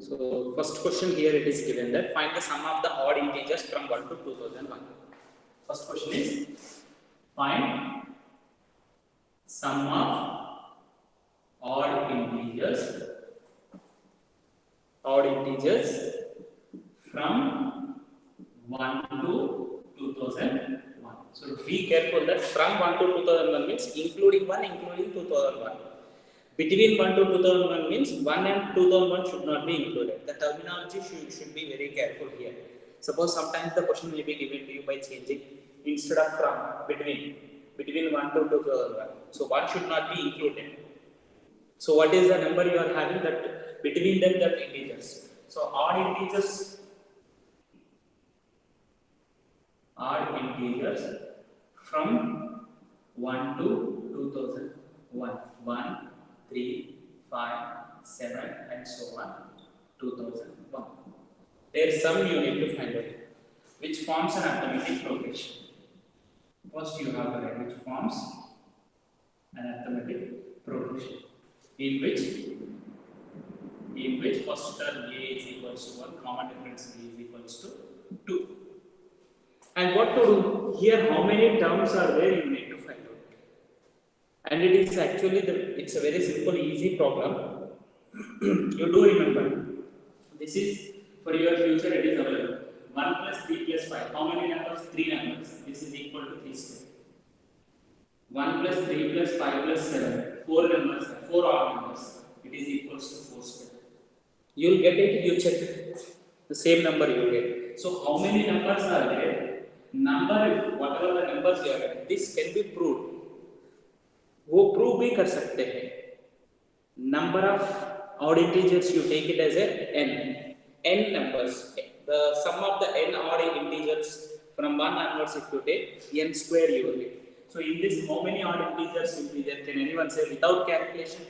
So first question here it is given that find the sum of the odd integers from 1 to 2001. First question is find sum of odd integers from 1 to 2001. So be careful that from 1 to 2001 means including 1, including 2001. Between 1 to 2001 means 1 and 2001 should not be included. The terminology should be very careful here. Suppose sometimes the question may be given to you by changing instead of from, between 1 to 2001. So 1 should not be included. So what is the number you are having that between them, that integers? So odd integers from 1 to 2001. 1, 3, 5, 7 and so on, 2001. There is some you need to find out which forms an arithmetic progression. First you have to write which forms an arithmetic progression in which first term a is equals to 1, common difference b is equals to 2. And what to do? Here how many terms are there you need to find out. And it is actually, it's a very simple, easy problem. You do remember, this is for your future, it is available. 1 plus 3 plus 5. How many numbers? 3 numbers. This is equal to 3 square. 1 plus 3 plus 5 plus 7. 4 numbers, 4 odd numbers. It is equals to 4 square. You will get it, you check. The same number you will get. So how many numbers are there? Whatever the numbers you are getting, this can be proved. वो prove भी कर सकते हैं. Number of odd integers you take it as a n numbers. The sum of the n odd integers from 1 onwards if you take n square you will get. So in this how many odd integers will be there? Can anyone say without calculation?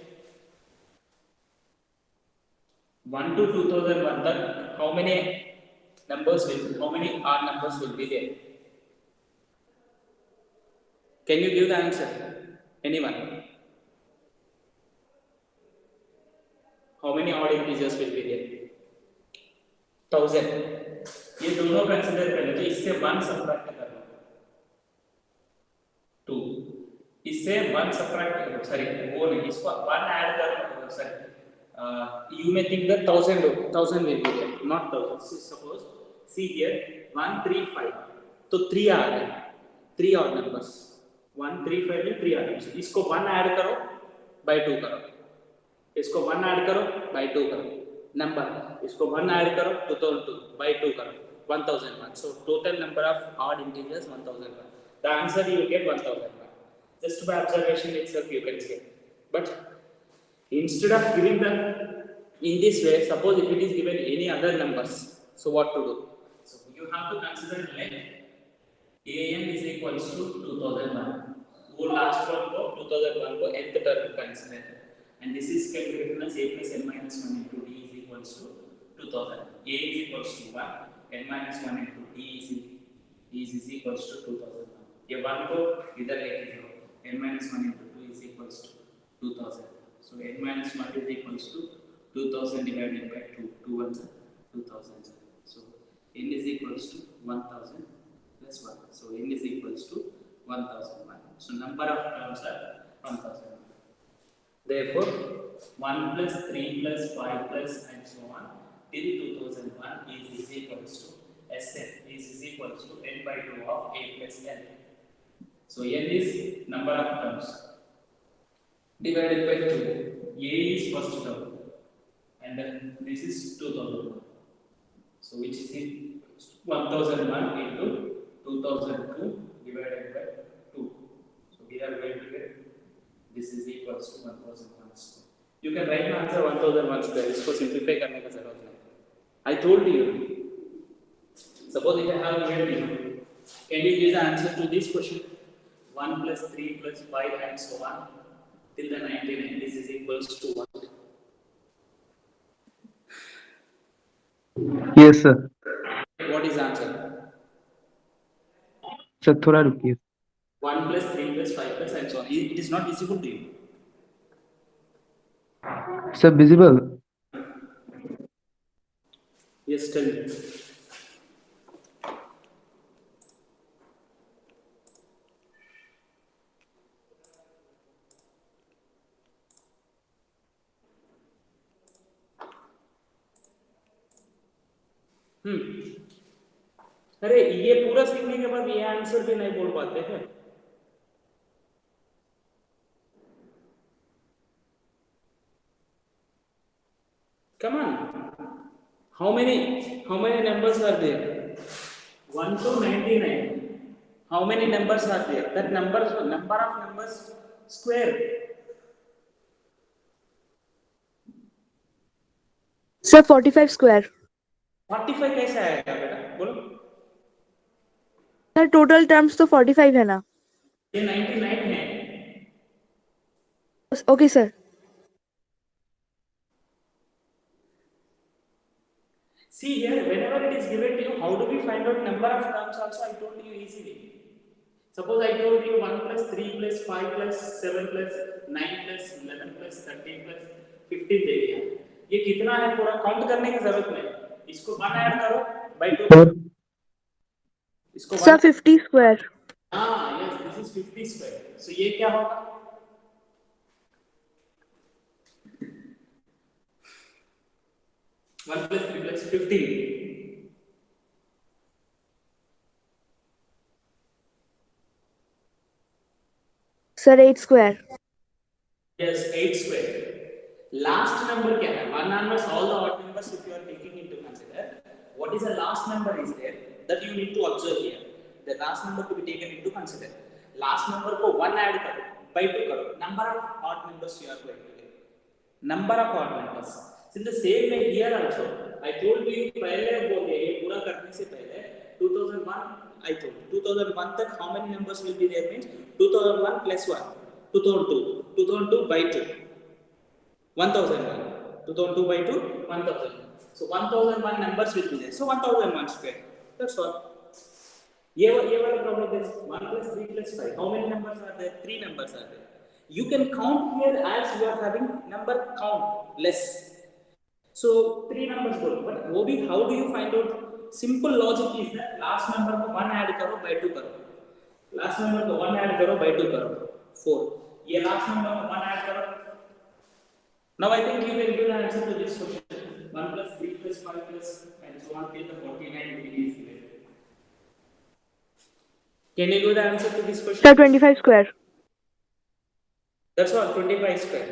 1 to 2001 that how many odd numbers will be there? Can you give the answer? Anyone? How many odd integers will be there? 1000. ये दोनों consider कर लो तो इससे 1 subtract कर लो 2. इससे 1 subtract कर लो, sorry वो नहीं, इसको 1 ऐड कर लो, sorry you may think that 1000 will be there, not 1000. Suppose see here 1 3 5 तो 3 आ रहे हैं, 3 odd numbers. 1 3 5 में 3 आते हैं. इसको 1 ऐड करो by 2 करो, इसको 1 ऐड करो by 2 करो, नंबर इसको 1 ऐड करो 2002 by 2 करो 1001. So total number of odd integers 1001. The answer you will get 1001. Just by observation itself you can say. But instead of giving them in this way, suppose if it is given any other numbers, so what to do? So you have to consider let an is equals to 2001. वो last one को 2001 को nth term consider, and this is can be written as a plus n minus 1 into d is equals to 2000. A is equals to 1, n minus 1 into d is equals to 2001. ये 1 को इधर लेके जाओ, n minus 1 into 2 is equals to 2000. So n minus 1 is equals to 2000 divided by 2. 2 ones are 2000. So n is equals to 1000 plus 1. So n is equals to 1001. So number of terms are 1001. Therefore 1 plus 3 plus 5 plus and so on till 2001 is equals to Sn is equals to n by 2 of a plus n. So n is number of terms divided by 2. A is first term and then this is 2001. So which is 1001 into 2002 divided by 2. So we are going to get this is equals to 1001 square. You can write the answer 1001 square. इसको simplify करने का जरूरत नहीं. I told you. Suppose if I have given you, can you give the answer to this question? 1 plus 3 plus 5 and so on till the 99. This is equals to 1. Yes sir. What is the answer? Sir थोड़ा रुकिए. 1 plus 3 plus 5 plus and so on. It is not visible to you. Sir visible. Yes, tell me. अरे ये पूरा सीखने के बाद ये answer भी नहीं बोल पाते हैं. Come on. How many numbers are there? 1 to 99. How many numbers are there? That number of numbers square. Sir, 45 square. 45 कैसे आएगा बेटा? बोलो. Sir, total terms तो 45 है ना? ये 99 है. Okay, sir. See here, whenever it is given to you, how do we find out number of terms also? I told you easily. Suppose I told you 1 plus 3 plus 5 plus 7 plus 9 plus 11 plus 13 plus 15 दे दिया. ये कितना है पूरा count करने की जरूरत नहीं. इसको 1 ऐड करो by 2. इसको Sir, 50 square. हाँ, yes, this is 50 square. So ये क्या होगा? One plus 3 plus 15. Sir, 8 square. Yes, 8 square. Last number क्या है? One onwards, all the odd numbers if you are taking into consider. What is the last number is there that you need to observe here. The last number to be taken into consider. Last number को 1 add करो, by 2 करो. Number of odd numbers you are going to get. Number of odd numbers. In the same way here also, I told you पहले बोल दिया ये पूरा करने से पहले 2001 I told 2001 तक how many numbers will be there means 2001 plus 1 2002 by 2 1001 2002 by 2 1000. So 1001 numbers will be there. So 1001 square. That's all. ये वाला प्रॉब्लम है 1 plus 3 plus 5. How many numbers are there? 3 numbers are there. You can count here as you are having number count less. So 3 numbers बोलो. But वो भी how do you find out? Simple logic is that last number को 1 add करो by 2 करो. Last number को 1 add करो by 2 करो. 4. ये last number को 1 add करो. Now I think you can give an answer to this question. 1 plus 3 plus 5 plus and so on till the 49 degrees given. Can you give the answer to this question? Sir, 25 square. That's all, 25 square.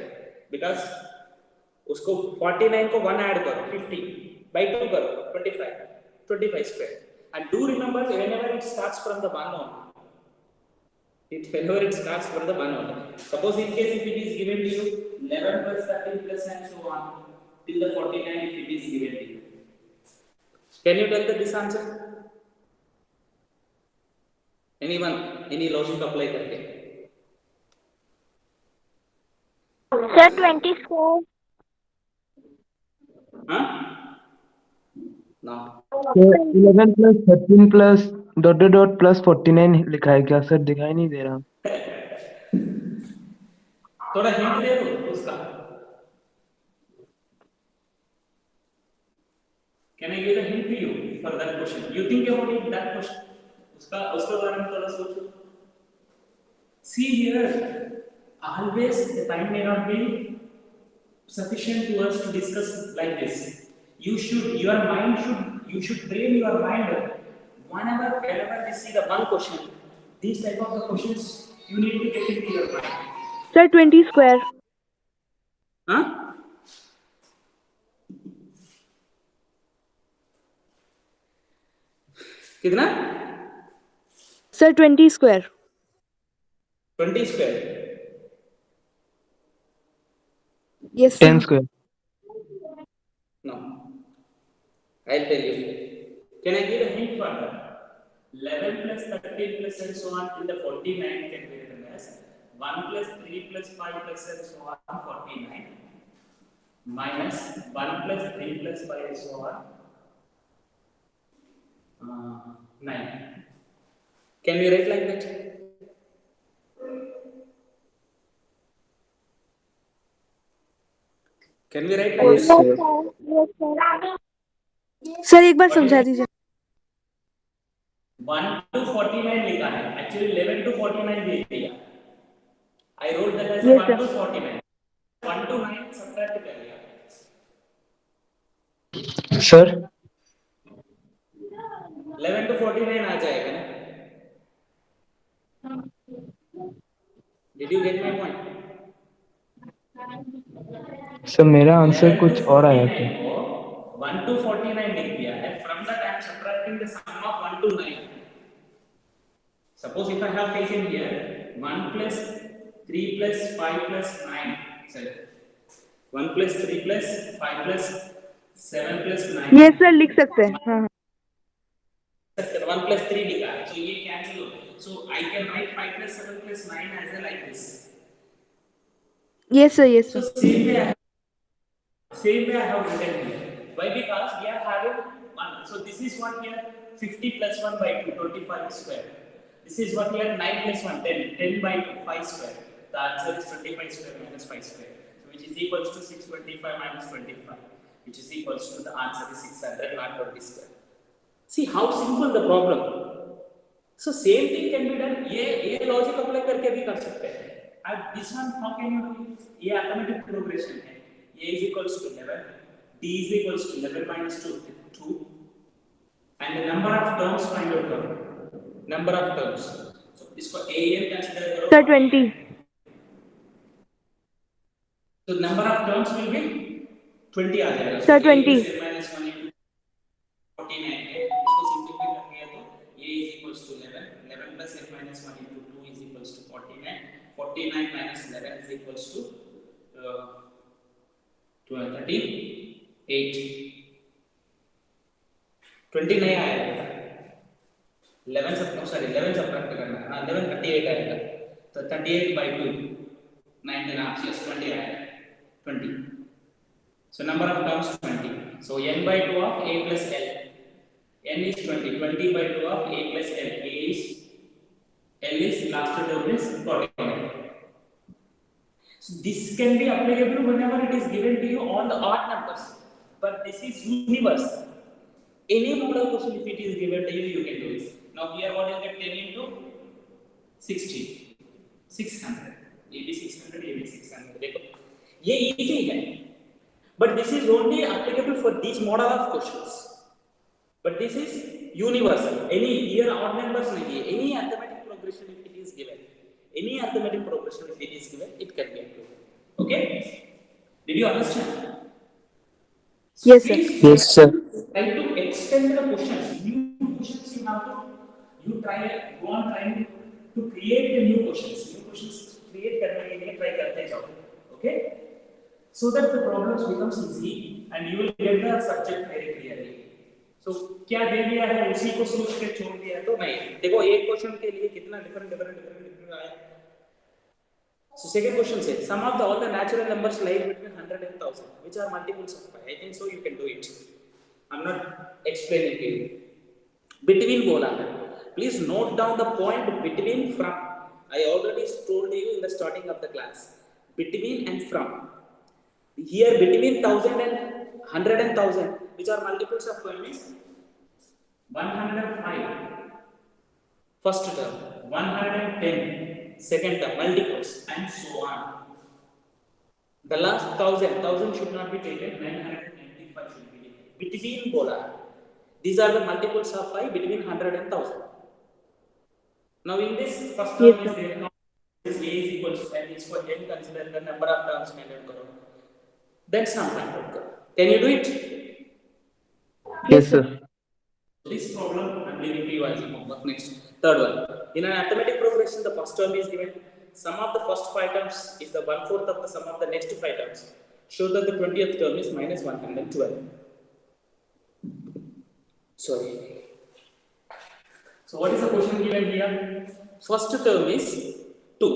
Because उसको 49 को 1 add करो 50 by 2 करो 25 square. And do remember whenever it starts from the 1 only. Whenever it starts from the 1 only. Suppose in case if it is given to you 11 plus 13 plus and so on till the 49 if it is given to you. Can you tell this answer? Anyone? Any logic apply करके? Sir, 20 square. हाँ? No. 11 plus 13 plus dot dot dot plus 49 लिखा है क्या sir? दिखाई नहीं दे रहा. थोड़ा hint दे दो उसका. Can I give a hint to you for that question? You think about it that question. उसका बारे में थोड़ा सोचो. See here, always the time may not be sufficient to us to discuss like this. You should train your mind. Whenever we see the one question, these type of the questions you need to get into your mind. Sir, 20 square. हाँ? कितना? Sir, 20 square. 20 square. Yes, sir. 10 square. No. I'll tell you. Can I give a hint for that? 11 plus 13 plus and so on till the 49 can be written as 1 plus 3 plus 5 plus and so on 49 minus 1 plus 3 plus 5 and so on 9. Can we write like that? Can we write like Yes, that? sir. Yes, sir. Sir एक बार समझा दीजिए। 1 to 49 लिखा है, actually 11 to 49 दे दिया। I wrote that as Yes, 1 sir. to 49, 1 to 9 subtract कर लिया। Sir 11 to 49 आ जाएगा ना? Did you get my point? Sir मेरा आंसर 11 to कुछ और आया था। 49 को 1 to 49 लिख दिया है। From that I am subtracting the sum of 1 to 9. Suppose if I have taken here 1 plus 3 plus 5 plus 9, sorry, 1 plus 3 plus 5 plus 7 plus 9, yes sir लिख सकते हैं। हाँ हाँ 1 plus 3 लिखा है, so ये cancel हो, so I can write 5 plus 7 plus 9 as a like this. Yes sir yes So sir. same way I have written here. Why? Because we are having 1. So this is what here 50 plus 1 by 2, 25 square. This is what here 9 plus 1, 10, 10 by 2, 5 square. The answer is 25 square minus 5 square. So which is equals to 625 minus 25, which is equals to the answer is 600, not 20 square. See how simple the problem. So same thing can be done. ये logic apply करके भी कर सकते हैं. And this one how can you do? ये arithmetic progression है. A is equals to 11, D is equals to 11 minus 2, and the number of terms find out करो. Number of terms. So इसको A n consider करो. Sir 20। So number of terms will be 20 आ जाएगा. Sir, So 20. A minus 1 into 49 है. इसको simplify करेंगे तो A is equals to 11. 11 plus n minus 1 into 2 is equals to 49. 49 minus 11 is equals to 38. 20 नहीं आएगा। 11 subtract करना है। 11 38 आएगा। तो 38 by 2, 19 yes 20 आएगा। 20. So number of terms 20. So n by 2 of a plus l. N is 20. 20 by 2 of a plus l. L is last term is 49. So this can be applicable whenever it is given to you on the odd numbers. But this is universal. Any model question if it is given to you, you can do it. Now here what is get 10 into 60, 600. AB 600, AB 600. देखो ये easy है. But this is only applicable for these model of questions. But this is universal. Any here odd numbers नहीं है. Any arithmetic progression if it is given. Any arithmetic progression if it is given, it can be applicable. Okay? Did you understand? Yes, sir. Please Yes, sir. try to extend the questions. New questions you have to go on trying to create the new questions. New questions create करने के लिए try करते जाओ. Okay? So that the problems becomes easy and you will get the subject very clearly. So क्या दे दिया है उसी को सोच के छोड़ दिया तो नहीं. देखो एक क्वेश्चन के लिए कितना different आया. So second question says sum of all the natural numbers lying between 100 and 1000, which are multiples of 5. I think so you can do it. I'm not explaining to you. Between बोला है. Please note down the point between from. I already told you in the starting of the class. Between and from. Here between 1000 and 100 and 1000, which are multiples of 12 means 105 first term, 110 second term, multiples and so on. The last 1000 should not be taken, 995 should be taken. Between bola. These are the multiples of 5 between 100 and 1000. Now in this first term Yes, is there. Now this A is equals to n is for n, consider the number of terms find out karo. Then sum find out karo. Can you do it? Yes, sir. This problem I'm leaving to you as a homework. Next, third one. In an arithmetic progression, the first term is given. Sum of the first 5 terms is the 1/4 of the sum of the next 5 terms. Show that the 20th term is minus 112. Sorry. So what is the question given here? First term is 2.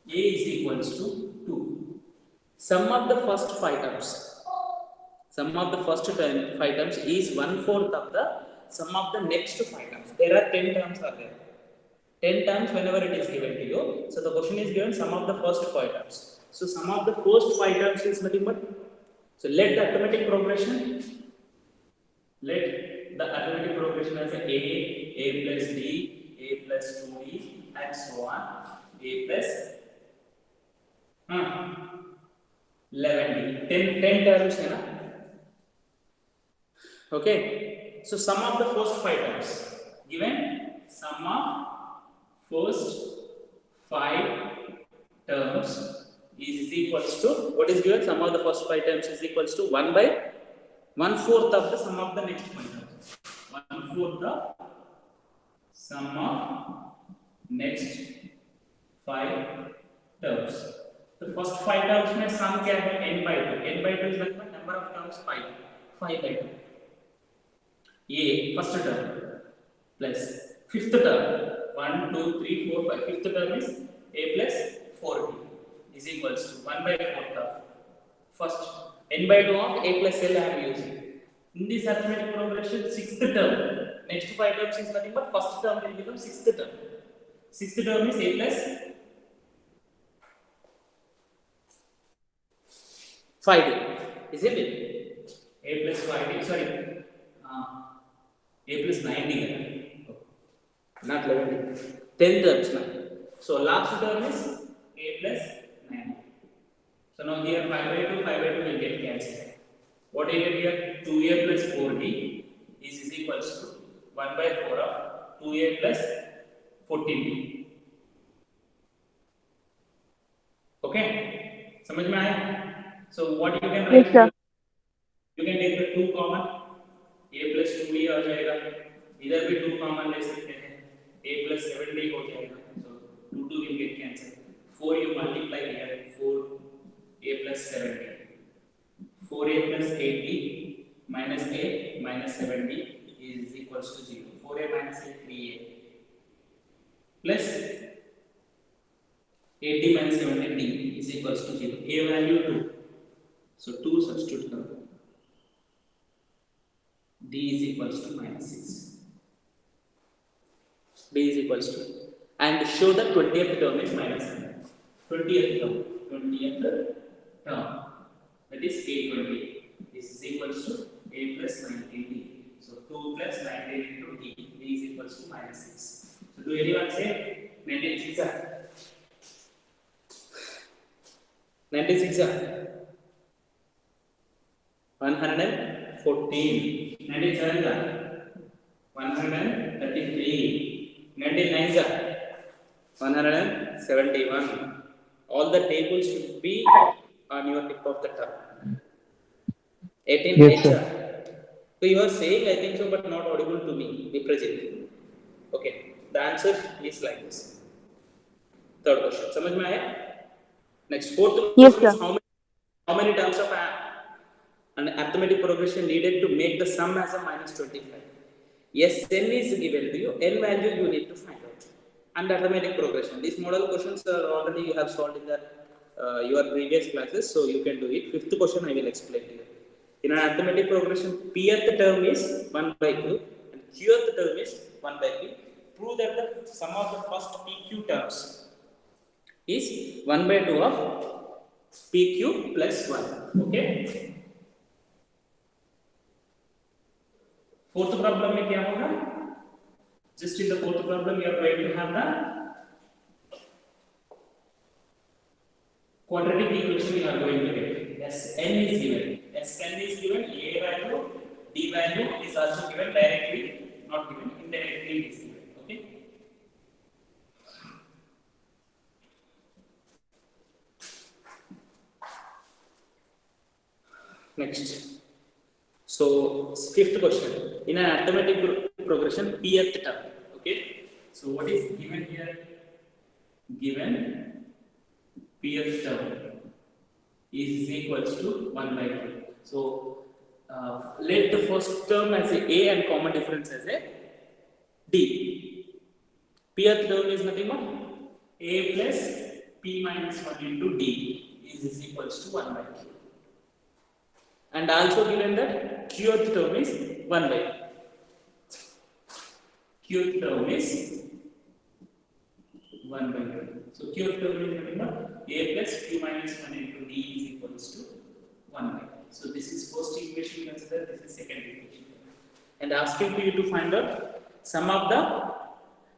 A is equals to 2. Sum of the first 5 terms. Sum of the first 5 terms is 1/4 of the sum of the next 5 terms. There are 10 terms are there. 10 terms whenever it is given to you. So the question is given sum of the first 5 terms. So sum of the first 5 terms is nothing but. So let the arithmetic progression Let the arithmetic progression as a plus d, a plus 2d, and so on. A plus 11d. 10 terms है ना? Okay. So sum of the first 5 terms. Given sum of first 5 terms is equals to, what is given? Sum of the first 5 terms is equals to 1 by 1/4 of the sum of the next 5 terms. 1/4 of sum of next 5 terms. The first 5 terms में sum क्या है? n by 2. n by 2 is like number of terms 5. 5 by 2. ये first term plus fifth term 1 2 3 4 5. Fifth term is a plus 4b is equals to 1 by 4th of first n by 2 of a plus l I am using. In this arithmetic progression, sixth term, next 5 terms is nothing but first term will become sixth term. Sixth term is a plus 5d, isn't it? A plus 5d, sorry, a plus 9d, not 11d. 10 terms now. So last term is a plus 9d. So now here 5 by 2 will get cancelled. What I get here? 2a plus 4d is equals to 1 by 4 of 2a plus 14d. Okay? समझ में आया? So what you can write? Yes, sir. You can take the 2 common. a plus 2d आ जाएगा. इधर भी 2 common ले सकते हैं. a plus 7d हो जाएगा. So 2 will get cancelled. 4 you multiply here. 4a plus 7d. 4a plus 8d minus a minus 7d is equals to 0. 4a minus 8, 3a plus 8d minus 7d is equals to 0. A value 2. So 2 substitute now. D is equals to minus 6. D is equals to. And show the 20th term is minus 7. 20th term. 20th term. That is a20. This is equals to a plus 19d. So 2 plus 19 into d. D is equals to minus 6. So do anyone say 96? 96. 114. 97. 133. 99. 171. All the tables should be on your tip of the tongue. 18 Yes, sir. So you are saying I think so, but not audible to me, Viprajit. Okay, the answer is like this. Third question. समझ में आया? Next, fourth Yes, question is sir. how many terms of an arithmetic progression needed to make the sum as a minus 25? Yes, n is given to you. N value you need to find out. And arithmetic progression. These model questions are already you have solved in the your previous classes, so you can do it. Fifth question I will explain to you. In an arithmetic progression, pth term is 1 by q and qth term is 1 by q. Prove that the sum of the first pq terms is 1 by 2 of pq plus 1. Okay. Fourth problem में क्या होगा? Just in the fourth problem, you are going to have the quadratic equation you are going to get. Sn is given. Sn is given. A value, d value is also given directly, not given indirectly. It is given. Okay. Next. So fifth question. In an arithmetic progression, pth term. Okay. So what is given here? Given pth term is equals to 1 by 2. So let the first term as a and common difference as a d. Pth term is nothing but a plus p minus 1 into d is equals to 1 by 2. And also given that qth term is 1 by 2. Qth term is 1 by 2. So qth term is nothing but a plus q minus 1 into d is equals to 1 by 2. So this is first equation consider, this is second equation. and asking you to find out sum of the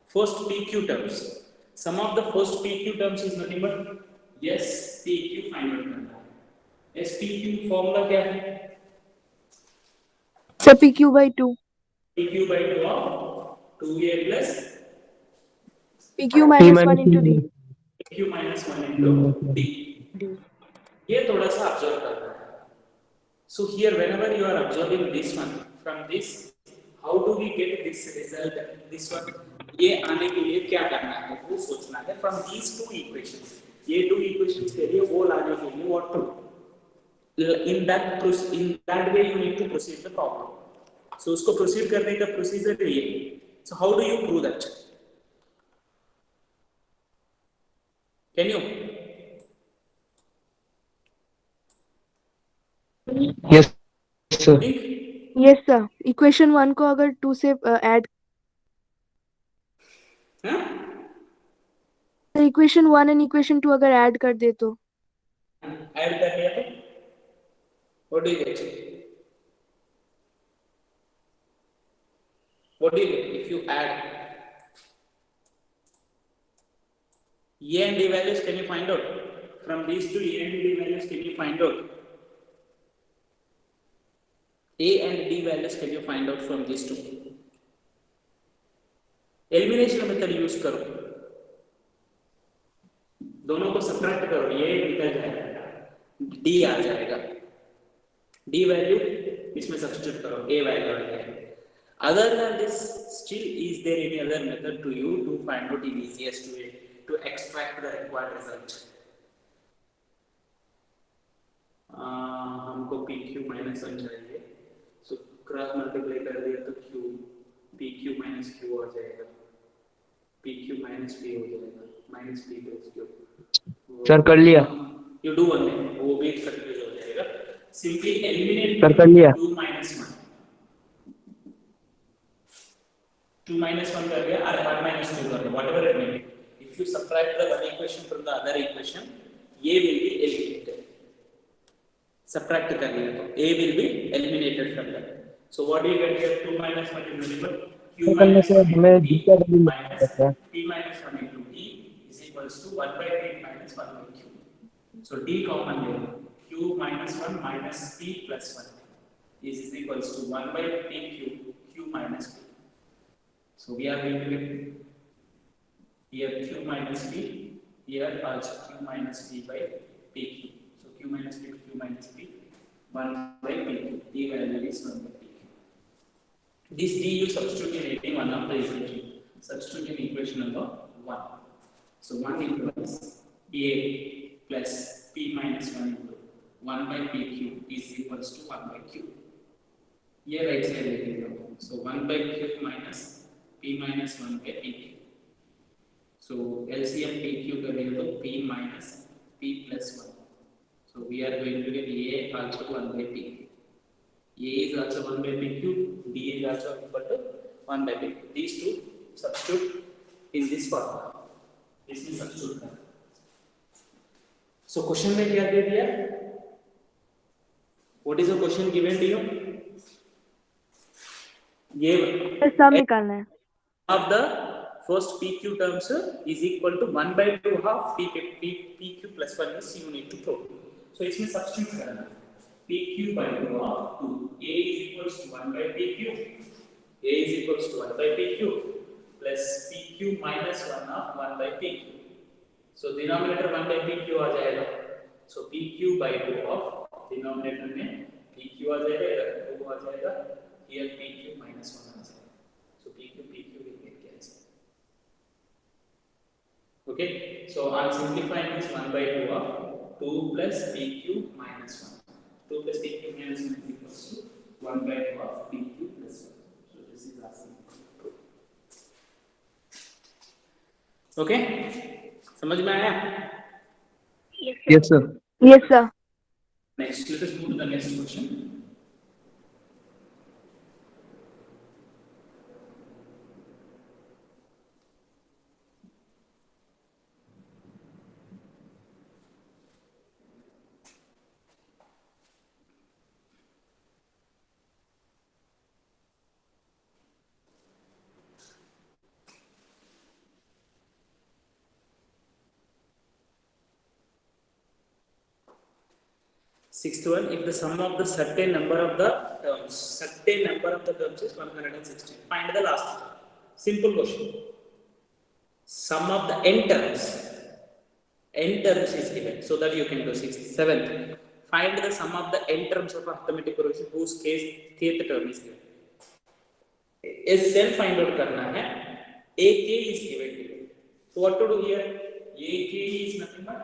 first PQ terms. Sum of the first PQ terms is nothing but yes PQ find out करना है. yes PQ formula क्या है? Sir, PQ by 2. PQ by 2 of 2A plus PQ P minus minus 1 into D. PQ minus 1 into D. D. ये थोड़ा सा observe करना है. So here whenever you are observing this one from this, how do we get this result? This one ये आने के लिए क्या करना है वो सोचना है. From these two equations, ये two equations के लिए वो लाने के लिए what to in that way you need to proceed the problem. So उसको proceed करने का procedure है ये. So how do you prove that? Can you? Yes, sir. Think? Yes, sir. Equation 1 को अगर 2 से add, हाँ? equation 1 and equation 2 अगर add कर दे तो Add कर लिया तो? What do you get? What do you get if you add? A and D values, can you find out? From these two A and D values, can you find out? A and D values, can you find out from these two? Elimination method use करो. दोनों को subtract करो, ये निकल जाएगा, D आ जाएगा. D value इसमें substitute करो, A value आ जाएगा. Other than this, still is there any other method to you to find out the easiest way to extract the required result? हमको PQ minus 1 चाहिए, so क्रॉस मल्टीप्लाई कर दिया तो Q, PQ minus Q आ जाएगा, PQ minus P हो जाएगा, minus P plus Q. Sir कर लिया. You do one thing, वो भी कंफ्यूज हो जाएगा. Simply eliminate सर कर लिया. 2 minus 1. 2 minus 1 कर दिया और 1 minus 2 कर दिया, whatever it may be. If you subtract the one equation from the other equation, A will be eliminated. Subtract कर दिया तो A will be eliminated from that. So what do you get here? 2 minus 1 is equal to Q minus 1 हमें into D T का value minus मिलता है. P minus 1 into T is equals to 1 by T minus 1 by Q. So D common here. Q minus 1 minus P plus 1 is equals to 1 by PQ, Q minus P. So we are going to get here Q minus P, here also Q minus P by PQ. So Q minus P to Q minus P, 1 by PQ. D value is 1 by PQ. This D you substitute in any one of the equation. Substitute in equation number 1. So 1 equals A plus P minus 1 into 1 by PQ is equals to 1 by Q. Here right side लेके जाओ. So 1 by Q minus P minus 1 by PQ. So LCM PQ करेंगे तो P minus P plus 1. So we are going to get A also 1 by PQ. A is also 1 by PQ. D is also equal to 1 by PQ. These two substitute in this formula. इसमें substitute करना. So question में क्या दे दिया? What is the question given to you? ये सम निकालना है. of the first PQ terms is equal to 1 by 2 half PQ plus 1 is you need to prove. So इसमें substitute करना. PQ by 2 half 2. A is equals to 1 by PQ. A is equals to 1 by PQ plus PQ minus 1 half 1 by PQ. So denominator 1 by PQ आ जाएगा. So PQ by 2 of denominator में PQ आ जाएगा, 2 आ जाएगा. Here PQ minus 1 आ जाएगा. So PQ will get cancelled. Okay. So I'm simplifying this 1 by 2 of 2 plus PQ minus 1. 2 plus PQ minus 1 is equals to 1 by 2 of PQ plus 1. So this is asking. Okay. समझ में आया? Yes, sir. Yes, sir. Next, let us move to the next question. Sixth one, if the sum of the certain number of the terms is 116. Find the last term. Simple question. Sum of the n terms is given, so that you can do 67th. Find the sum of the n terms of arithmetic progression whose kth term is given. SL find out करना है. AK is given to you. So what to do here? AK is nothing but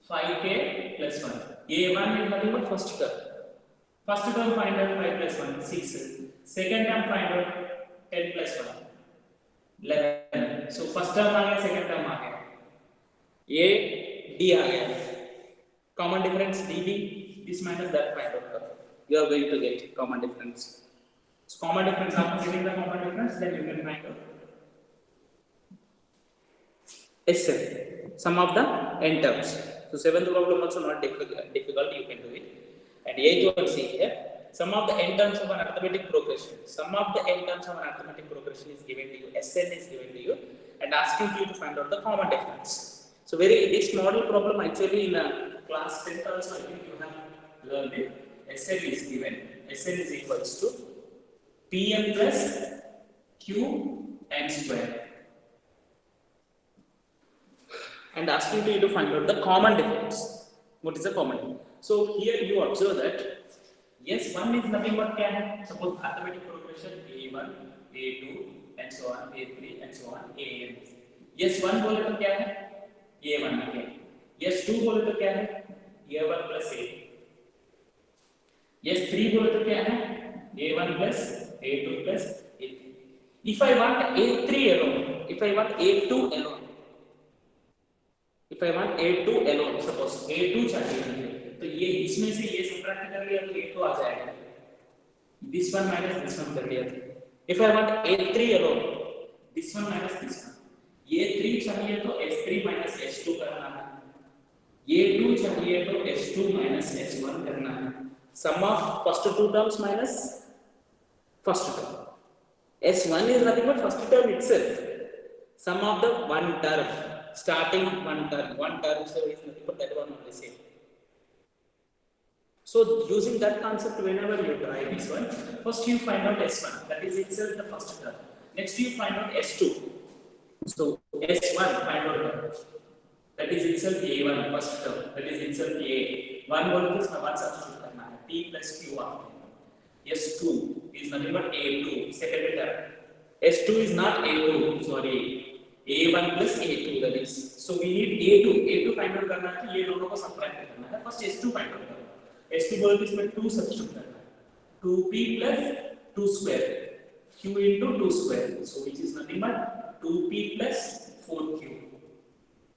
5k plus 1. A1 is nothing but first term. First term find out 5 plus 1, 6. Second term find out 10 plus 1, 11. So first term आ गया, second term आ गया. A, D आ गया. Common difference DB. This minus that find out करो. You are going to get common difference. So common difference, after getting the common difference, then you can find out SL, sum of the n terms. So seventh problem also not difficult, you can do it. And eighth one, see here, sum of the n terms of an arithmetic progression. Sum of the n terms of an arithmetic progression is given to you. SN is given to you, and asking you to find out the common difference. So this model problem actually in class 10th also I think you have learned it. SN is given. SN is equals to Pn plus Q n square. And asking you to find out the common difference. What is the common difference? So here you observe that S1 is nothing but क्या है? Suppose arithmetic progression A1, A2, and so on, A3, and so on, AN. S1 बोले तो क्या है? A1 है. S2 बोले तो क्या है? A1 plus A. S3 बोले तो क्या है? A1 plus A2 plus A3. If I want A3 alone, if I want A2 alone, if I want A2 alone, suppose A2 चाहिए, तो ये इसमें से ये सब्ट्रैक्ट कर लिया तो A2 आ जाएगा. This one minus this one कर लिया. If I want A3 alone, this one minus this one. ये 3 चाहिए तो S3 minus S2 करना है. ये 2 चाहिए तो S2 minus S1 करना है. Sum of first two terms minus first term. S1 is nothing but first term itself. Sum of the one term. Starting one term so is nothing but that one only same. So using that concept, whenever you try this one, first you find out S1, that is itself the first term. Next you find out S2. So S1 find out that is itself A1 first term, that is itself A. One word is one substitute करना है. P plus Q after. S2 is nothing but A2 second term. S2 is not A2, sorry. A1 plus A2 that is. So we need A2 find out करना है तो ये दोनों को subtract करना है. First S2 find out करो. S2 बोले तो इसमें 2 substitute करना है. 2p plus 2 square. Q into 2 square. So which is nothing but 2p plus 4q.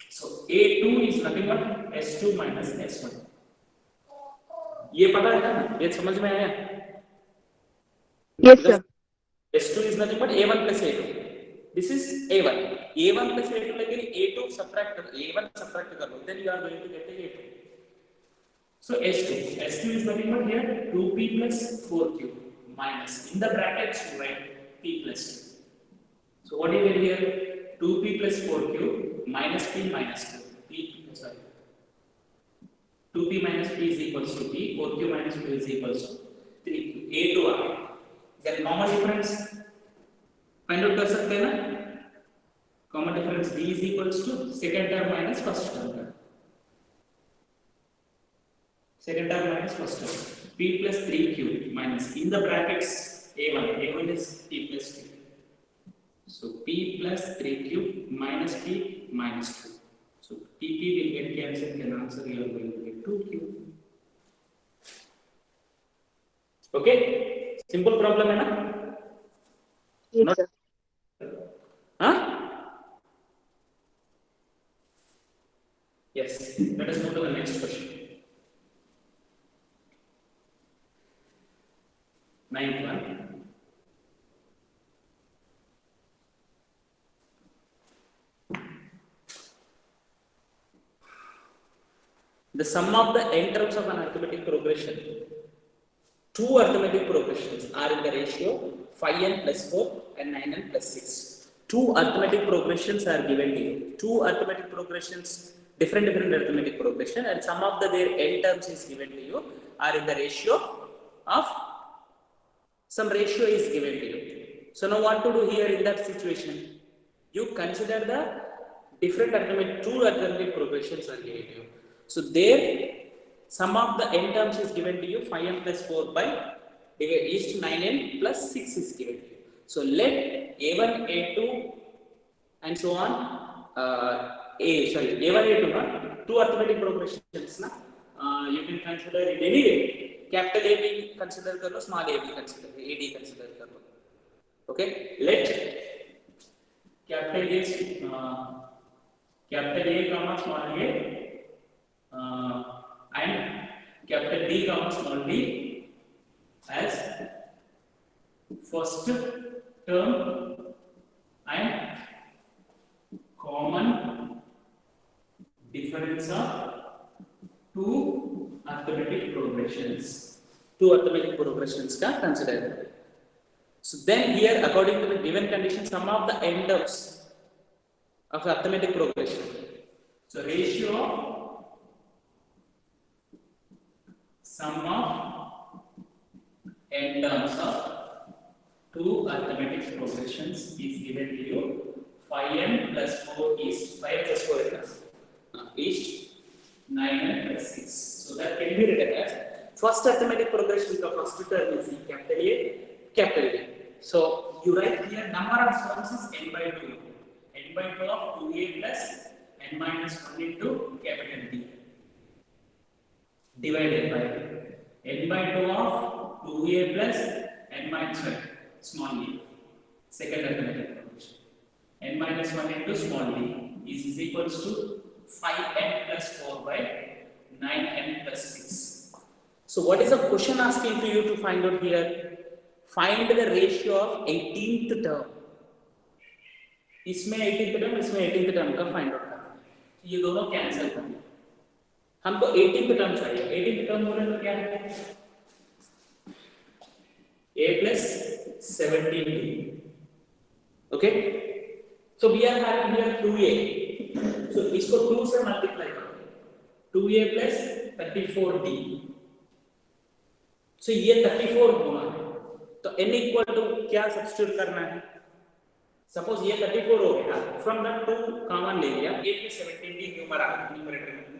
So A2 is nothing but S2 minus S1. ये पता है ना? ये समझ में आया? Yes, sir. S2 is nothing but A1 plus A2. This is A1. A1 plus A2 लेकिन A2 subtract कर लो, then you are going to get A2. So S2 is nothing but here 2p plus 4q minus in the brackets you write p plus 2. So what do you get here? 2p plus 4q minus p minus 2. 2p minus p is equals to p. 4q minus 2 is equals to 3q. A2 आ गया. Then common difference find out कर सकते हैं ना? Common difference d is equals to second term minus first term. Second term minus first term. P plus 3q minus in the brackets A1 is p plus 2. So p plus 3q minus p minus 2. So pp will get cancelled and answer you are going to get 2q. Okay? Simple problem है ना? Yes, Not- sir. Huh? Yes. Let us move to the next question. 9th one. The sum of the n terms of an arithmetic progression. Two arithmetic progressions are in the ratio 5n plus 4 and 9n plus 6. Two arithmetic progressions are given to you. Two arithmetic progressions different arithmetic progression, and some of their n terms is given to you are in the ratio of some ratio is given to you. So now what to do here in that situation? You consider the different arithmetic, two arithmetic progressions are given to you. So there sum of the n terms is given to you 5n plus 4 by is to 9n plus 6 is given to you. So let a1, a2 and so on a1, a2 not two arithmetic progressions na you can consider it anyway. Capital A भी consider कर लो, small a भी consider, ad consider कर लो. Okay, let capital A comma small a and capital D comma small d as first term and common difference of two arithmetic progressions. Two arithmetic progressions का consider करें. So then here, according to the given condition, sum of the n terms of arithmetic progression. So ratio of sum of n terms of two arithmetic progressions is given to you. 5n plus 4 is 5 plus 4 is 9n plus 6. So that can be written as first arithmetic progression. The first term is capital A, capital A. So you write here number of terms is n by 2. N by 2 of 2a plus n minus 1 into capital D divided by n by 2 of 2a plus n minus 1 small d. Second arithmetic progression. N minus 1 into small d is equals to 5n plus 4 by 9n plus 6. So what is the question asking to you to find out here? Find the ratio of 18th term. इसमें 18th term, इसमें 18th term का find out करना है. ये दोनों cancel करना है. हमको 18th term चाहिए. 18th term बोले तो क्या है? A plus 17b. Okay. So we are having here 2a. So इसको 2 से multiply करो. 2a plus 34d. So ये 34 होना है. तो n equal to क्या substitute करना है? Suppose ये 34 हो गया. From the 2 common ले लिया. A plus 17d numerator में,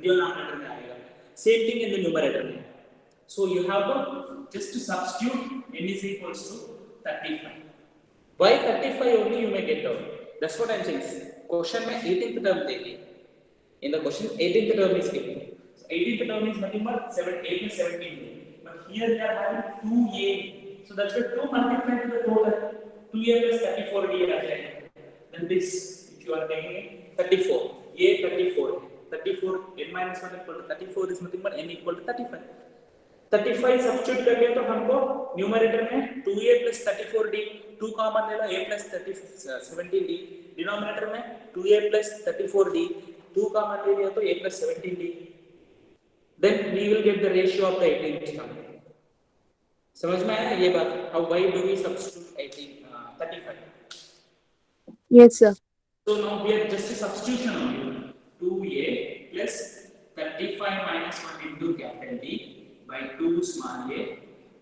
denominator में आएगा. Same thing in the numerator में. So you have to just to substitute n is equals to 35. Why 35 only you may get out. That's what I am saying. Question में 18th term देखिए. In the question 18th term is given. So 18th term is nothing but 8 plus 17. But here we are having 2a. So that's why 2 multiplied to the total. 2a plus 34d आ जाएगा. Then this, if you are taking it, 34. A 34. 34 n minus 1 equal to 34 is nothing but n equal to 35. 35 substitute करेंगे तो हमको numerator में 2a plus 34d 2 common ले लो a plus 17d denominator में 2a plus 34d 2 common ले लिया तो a plus 17d. Then we will get the ratio of the 18th term. समझ में आया ये बात? How why do we substitute 35? Yes, sir. So now we are just a substitution only. 2a plus 35 minus 1 into capital D by 2 small a.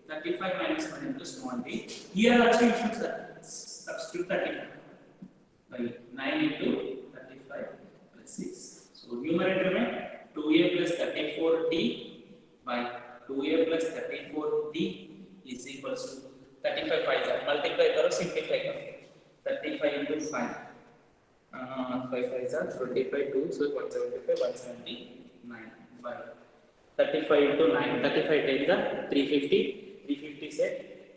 35 minus 1 into small d. Here also you should substitute 35 by 9 into 35 plus 6. So numerator में 2a plus 34d by 2a plus 34d is equals to 35 5 multiply करो simplify करो 35 into 5 5 5 are 25 2 so 175 179 by 35 into 9 35 10 are 350 350 से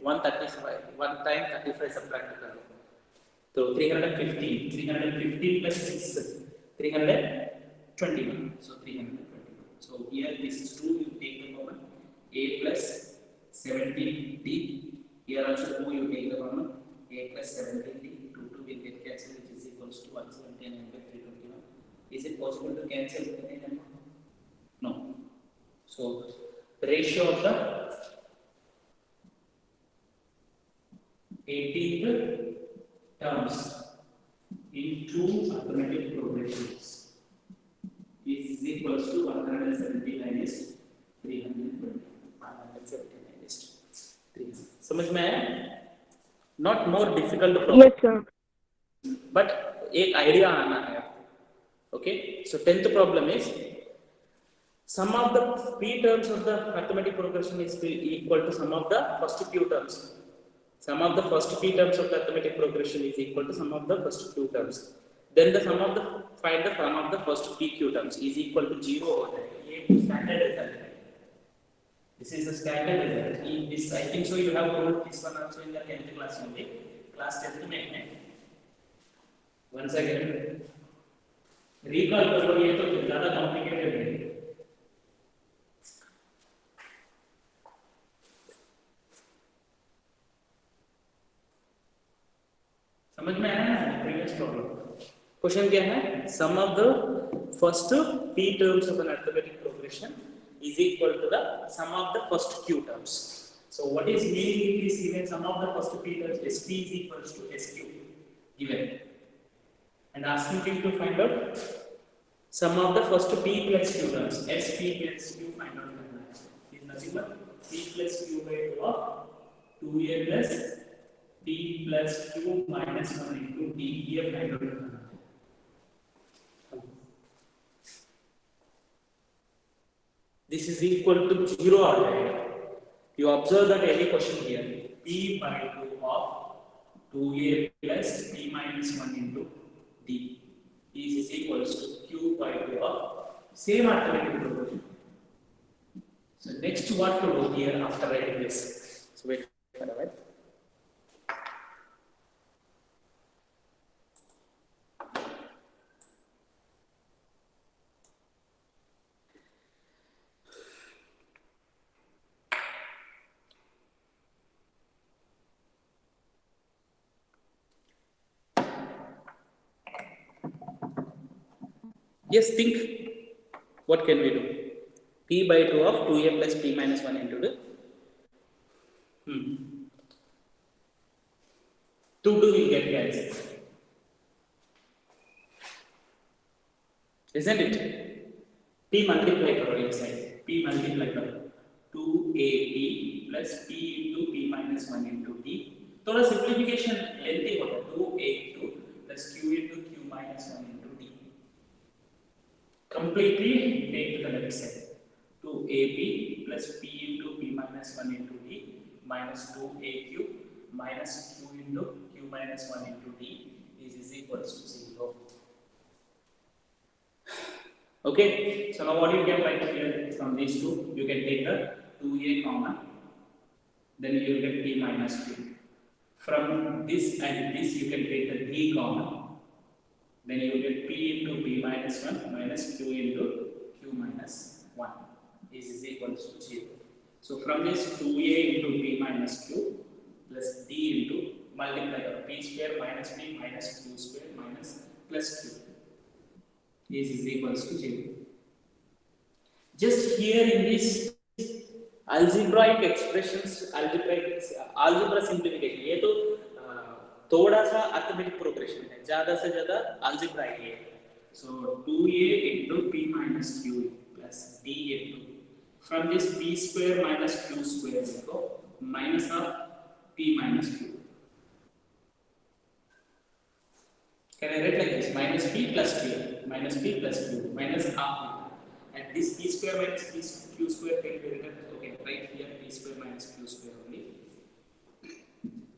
135 1 time 35 subtract करो तो 315 plus 6 321 so 321 so here this is true you take the common a plus 17d here also 2 you take the common a plus 17d 2 will get cancelled which is equals to 179 by 321 is it possible to cancel any number? No. So the ratio of the 18th terms in two arithmetic progressions is equals to 179 is 320. 179 is 300. समझ में आया? Not more difficult problem. Yes, sir. But एक idea आना है. Okay. So 10th problem is sum of the p terms of the arithmetic progression is equal to sum of the first q terms. Sum of the first p terms of the arithmetic progression is equal to sum of the first q terms. Then the sum of the find the sum of the first pq terms is equal to 0 हो जाएगा. ये standard result है. This is a standard result. In this, I think so. You have told this one also in the 10th class only. Class 10th में है. Once again, recall करो ये तो ज़्यादा complicated है. समझ में आया ना प्रीवियस प्रॉब्लम. क्वेश्चन क्या है? Sum of the first p terms of an arithmetic progression is equal to the sum of the first q terms. So what is meaning in this given sum of the first p terms? Sp is equals to sq given, and asking you to find out sum of the first p plus q terms. Sp plus q find out is nothing but p plus q by 2 of 2a plus p plus q minus 1 into d. ये find out करना है. This is equal to 0 आ जाएगा. You observe that any question here, p by 2 of 2a plus p minus 1 into d is equals to q by 2 of same arithmetic progression. So next what to do here after writing this? So wait for a while. Yes, think. What can we do? P by 2 of 2a plus p minus 1 into the 2 will get cancelled. Isn't it? P multiply करो inside. P multiply करो 2ab plus p into p minus 1 into d. थोड़ा simplification lengthy होता है. 2a2 plus q into q minus 1 into d. Completely take to the left side. 2ab plus p into p minus 1 into d minus 2aq minus q into q minus 1 into d is equals to 0. Okay, so now what you can write here from these two? You can take the 2a common, then you will get p minus q. From this and this you can take the d common, then you will get p into p minus 1 minus q into q minus 1 is equals to 0. So from this 2a into p minus q plus d into multiply p square minus p minus q square minus plus q is equals to 0. Just here in this algebraic expressions, algebra simplification, ये तो थोड़ा सा arithmetic progression है, ज़्यादा से ज़्यादा algebraic है. So 2a into p minus q plus d into from this p square minus q square देखो minus of p minus q. Can I write like this? Minus p plus q, minus p plus q, minus half. And this p square minus p q square can be written, okay, right here p square minus q square only.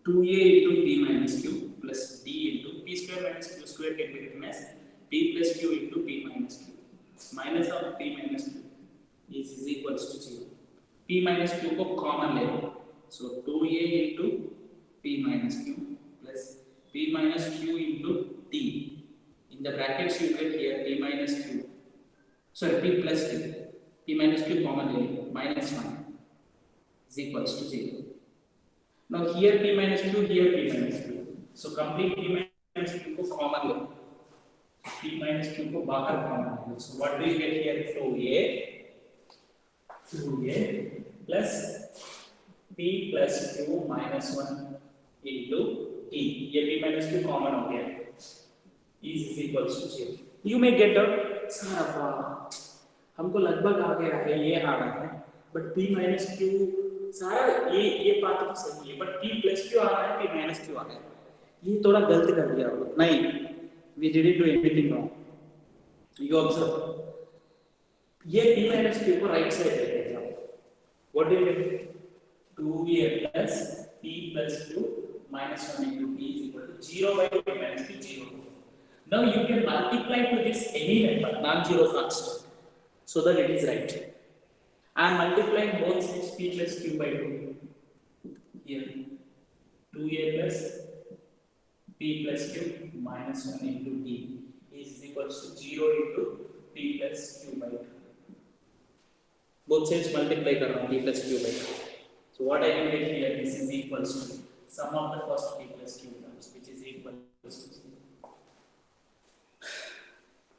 2a into p minus q plus d into p square minus q square can be written as p plus q into p minus q. Minus of p minus q is equals to 0. p minus q को common ले लो. So 2a into p minus q plus p minus q into d. In the brackets you get here p minus q. Sorry, p plus q. p minus q common ले लो. Minus 1 is equals to 0. Now here p minus q, here p minus q. So complete p minus q को common लो. p minus q को बाहर common low. So what do you get here? 2a plus p plus q minus 1 into t. ये p minus q common हो गया. Is equals to 0. You may get out, हमको लगभग आ गया है, ये आ रहा है, बट p माइनस क्यू सारा ये बात तो सही है, बट p प्लस क्यू आ रहा है, p माइनस क्यू आ रहा है, ये थोड़ा गलत कर दिया आप लोग। नहीं, we didn't do anything wrong. You observe, ये p माइनस क्यू को राइट साइड लेके जाओ, what do you get? 2a plus p plus q minus 1 into p is equal to 0 by 2 minus p 0. Now you can multiply to this any number, non-zero constant, so that it is right. I am multiplying both sides p plus q by 2. Here 2a plus p plus q minus 1 into p is equals to 0 into p plus q by 2. Both sides multiply kar raha hu, p plus q by 2. So what I will get here, this is equals to sum of the first p plus q terms, which is equal to 0.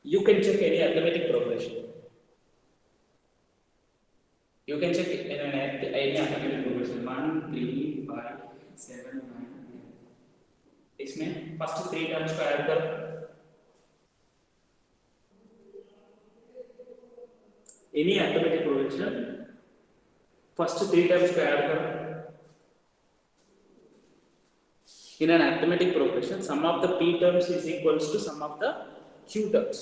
You can check any arithmetic progression. You can check any arithmetic progression. 1, 3, 5, 7, 9, 10. इसमें first 3 terms को add करो. Any arithmetic progression, first 3 terms को add करो. In an arithmetic progression, sum of the p terms is equals to sum of the q terms.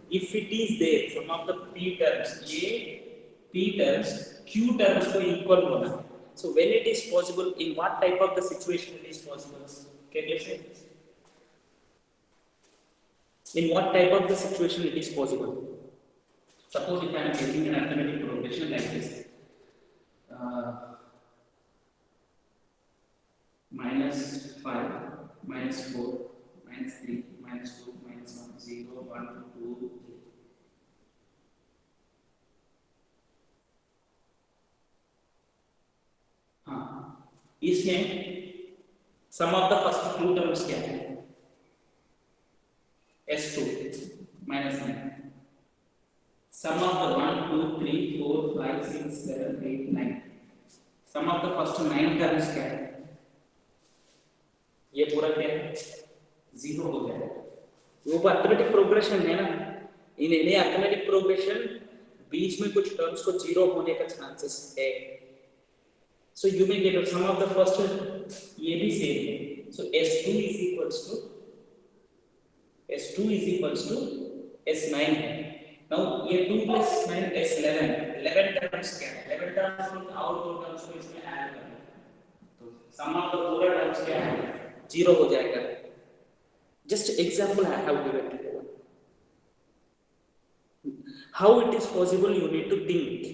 If it is there, sum of the p terms, p terms, q terms को equal होना. So when it is possible, in what type of the situation it is possible? Can you say? In what type of the situation it is possible? Suppose if I am taking an arithmetic progression like this. Minus 5, minus 4, minus 3, minus 2, minus 1, 0, 1, 2, 3. हाँ, इसमें sum of the first 2 terms क्या है? S2 minus 9. Sum of the 1, 2, 3, 4, 5, 6, 7, 8, 9. Sum of the first 9 terms क्या है? ये पूरा क्या है? 0 हो गया। वो अर्थमेटिक प्रोग्रेशन है ना, इन एनी अर्थमेटिक प्रोग्रेशन बीच में कुछ टर्म्स को 0 होने का चांसेस है। So you may get some of the first, ये भी सेम है। सो s2 is equals to s9 है। नाउ ये 2 plus 9 s11, 11 टर्म्स क्या है? 11 टर्म्स को और 2 टर्म्स को इसमें ऐड करना, तो सम ऑफ द पूरा टर्म्स क्या है? 0 हो जाएगा। Just example I have given. How it is possible you need to think.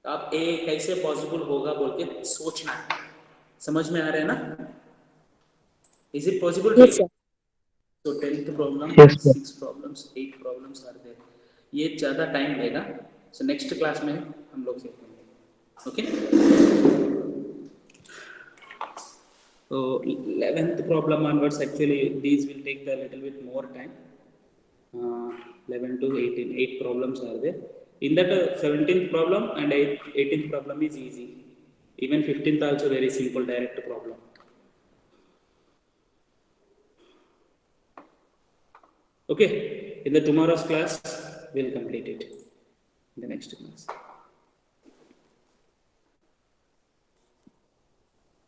आप ए कैसे पॉसिबल होगा बोल के सोचना है। समझ में आ रहा है ना? Is it possible? Yes, sir. So 10th problem, Yes, sir. 6 problems, 8 problems are there. ये ज़्यादा टाइम लेगा। So next क्लास में हम लोग सीखेंगे। Okay? So 11th problem onwards, actually these will take a little bit more time. 11 to 18, 8 problems are there. In that 17th problem and 18th problem is easy. Even 15th also very simple direct problem. Okay, in the tomorrow's class we'll complete it in the next class.